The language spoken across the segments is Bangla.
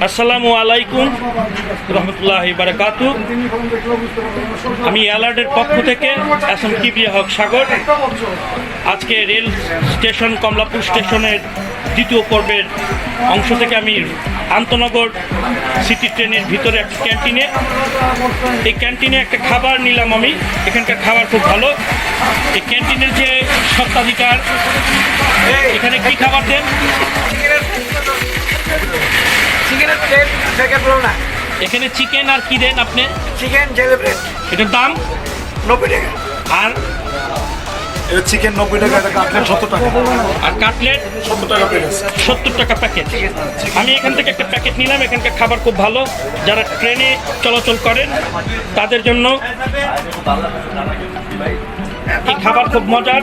আসসালামু আলাইকুম রহমতুল্লাহি বারাকাতু। আমি অ্যালার্টের পক্ষ থেকে এসএম কিবরিয়া হক সাগর। আজকে রেল স্টেশন কমলাপুর স্টেশনের দ্বিতীয় পর্বের অংশ থেকে আমি আন্তনগর সিটি ট্রেনের ভিতরে একটা ক্যান্টিনে, এই ক্যান্টিনে একটা খাবার নিলাম আমি। এখানকার খাবার খুব ভালো। এই ক্যান্টিনের যে স্বত্বাধিকার, এখানে কি খাবার দেন? এখানে চিকেন আর কি দেন আপনি? চিকেন জেলি ব্রেড, এটার দাম 90 টাকা। আর এটা চিকেন 90 টাকা, এটা কাটলেট 70 টাকা। আর কাটলেট 70 টাকা প্যাকেজ। 70 টাকা প্যাকেট। আমি এখান থেকে একটা প্যাকেট নিলাম। এখানকার খাবার খুব ভালো। যারা ট্রেনে চলাচল করেন তাদের জন্য এই খাবার খুব মজার।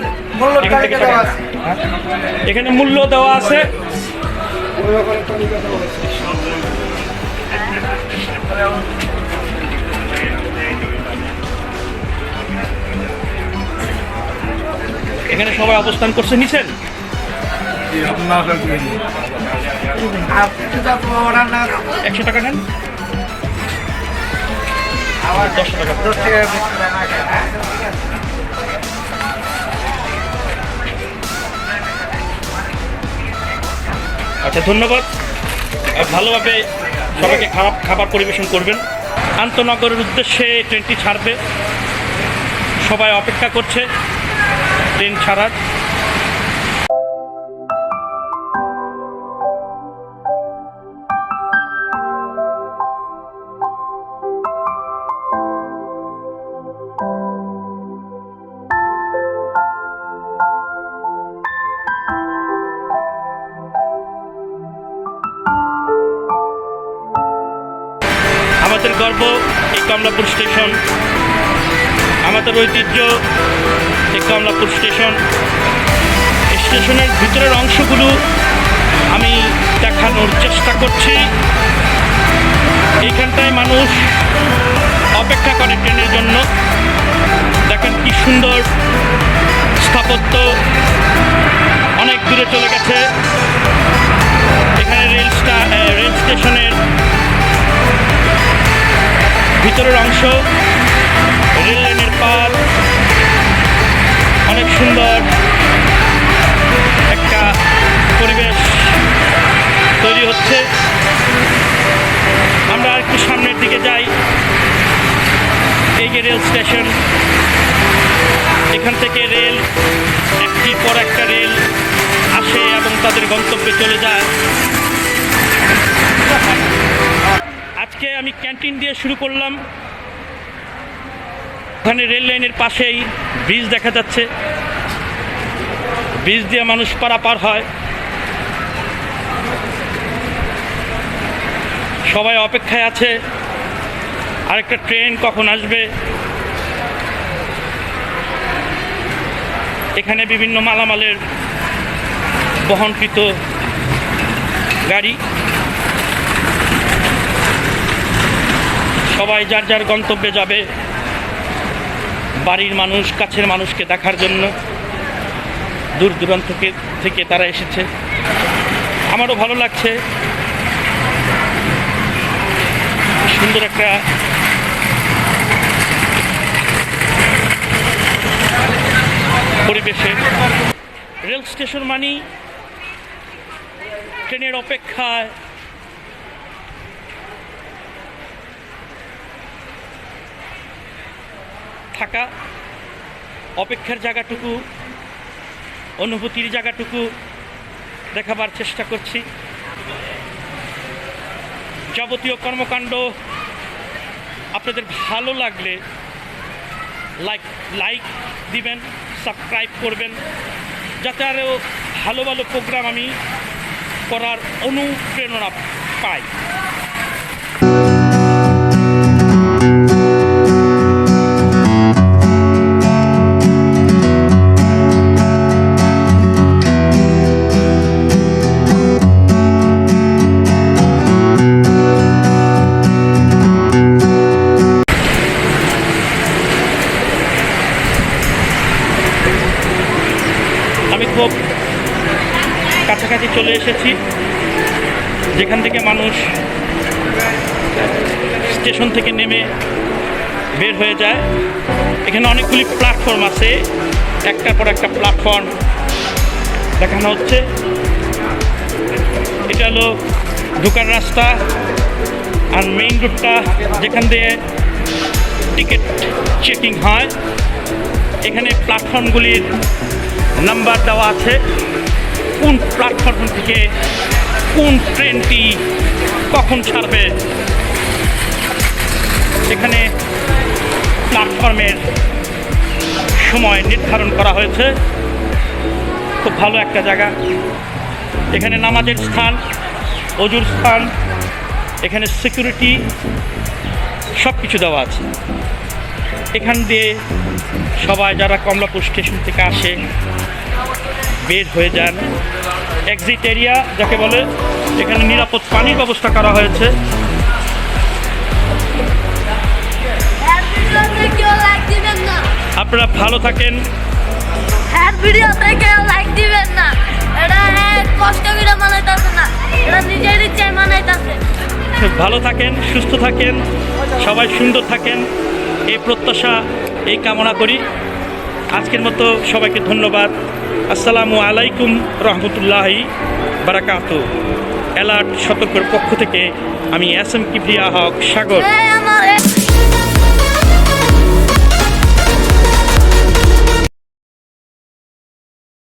এখানে মূল্য দেওয়া আছে। এখানে সবাই অবস্থান করছে নিছেন। 100 টাকা নেন, 10 টাকা। আচ্ছা, ধন্যবাদ। ভালোভাবে সবাইকে খাবার পরিবেশন করবেন। আন্তনগরের উদ্দেশ্যে ট্রেনটি ছাড়বে, সবাই অপেক্ষা করছে ট্রেন ছাড়ার। আমাদের গর্ব এই কমলাপুর স্টেশন, আমাদের ঐতিহ্য এই কমলাপুর স্টেশন। স্টেশনের ভিতরের অংশগুলো আমি দেখানোর চেষ্টা করছি। এইখানটায় মানুষ অপেক্ষা করে ট্রেনের জন্য। দেখেন কি সুন্দর স্থাপত্য, অনেক দূরে চলে গেছে। এখানে রেল স্টেশনের ভিতরের অংশ, রেল লাইনের পার, অনেক সুন্দর একটা পরিবেশ তৈরি হচ্ছে। আমরা একটু সামনের দিকে যাই। এই যে রেল স্টেশন, এখান থেকে রেল একটির পর একটা রেল আসে এবং তাদের গন্তব্যে চলে যায়। আজকে আমি ক্যান্টিন দিয়ে শুরু করলাম। ওখানে রেল লাইনের পাশেই ব্রিজ দেখা যাচ্ছে। ব্রিজ দিয়ে মানুষ পারাপার হয়। সবাই অপেক্ষায় আছে আরেকটা ট্রেন কখন আসবে। এখানে বিভিন্ন মালামালের বহনকৃত গাড়ি। সবাই যার যার গন্তব্যে যাবে। বাড়ির মানুষ, কাছের মানুষকে দেখার জন্য দূর দূরান্ত থেকে তারা এসেছে। আমারও ভালো লাগছে। সুন্দর একটা পরিবেশে। রেল স্টেশন মানি ট্রেনের অপেক্ষায় থাকা, অপেক্ষার জায়গাটুকু, অনুভূতির জায়গাটুকু দেখাবার চেষ্টা করছি। যাবতীয় কর্মকাণ্ড আপনাদের ভালো লাগলে লাইক দিবেন, সাবস্ক্রাইব করবেন, যাতে আরও ভালো ভালো প্রোগ্রাম আমি করার অনুপ্রেরণা পাই। আমি খুব কাছাকাছি চলে এসেছি। যেখান থেকে মানুষ স্টেশন থেকে নেমে বের হয়ে যায়। এখানে অনেকগুলি প্ল্যাটফর্ম আছে, একটার পর একটা প্ল্যাটফর্ম দেখানো হচ্ছে। এটা হলো ঢোকার রাস্তা, আর মেইন রোডটা যেখান দিয়ে টিকিট চেকিং হয়। এখানে প্ল্যাটফর্মগুলির নাম্বার দেওয়া আছে, কোন প্ল্যাটফর্ম থেকে কোন ট্রেনটি কখন ছাড়বে। এখানে প্ল্যাটফর্মের সময় নির্ধারণ করা হয়েছে। খুব ভালো একটা জায়গা। এখানে নামাজের স্থান, অজুর স্থান, এখানে সিকিউরিটি সব কিছু দেওয়া আছে। এখান দিয়ে সবাই যারা কমলাপুর স্টেশন থেকে আসে বের হয়ে যান। এক্সিট এরিয়া যাকে বলে, এখানে নিরাপদ পানির ব্যবস্থা করা হয়েছে। আপনারা ভালো থাকেন। ভিডিওতে কেউ লাইক দিবেন না, এটা কষ্ট করে বানাইতেছে না, এটা নিজের ইচ্ছায় বানাইতেছে। ভালো থাকেন, সুস্থ থাকেন, সবাই সুন্দর থাকেন, এই প্রত্যাশা, এই কামনা করি। আজকের মতো সবাইকে ধন্যবাদ। আসসালামু আলাইকুম রহমতুল্লাহি বারাকাতু। অ্যালার্ট সতর্কের পক্ষ থেকে আমি এস এম কিবরিয়া হক সাগর।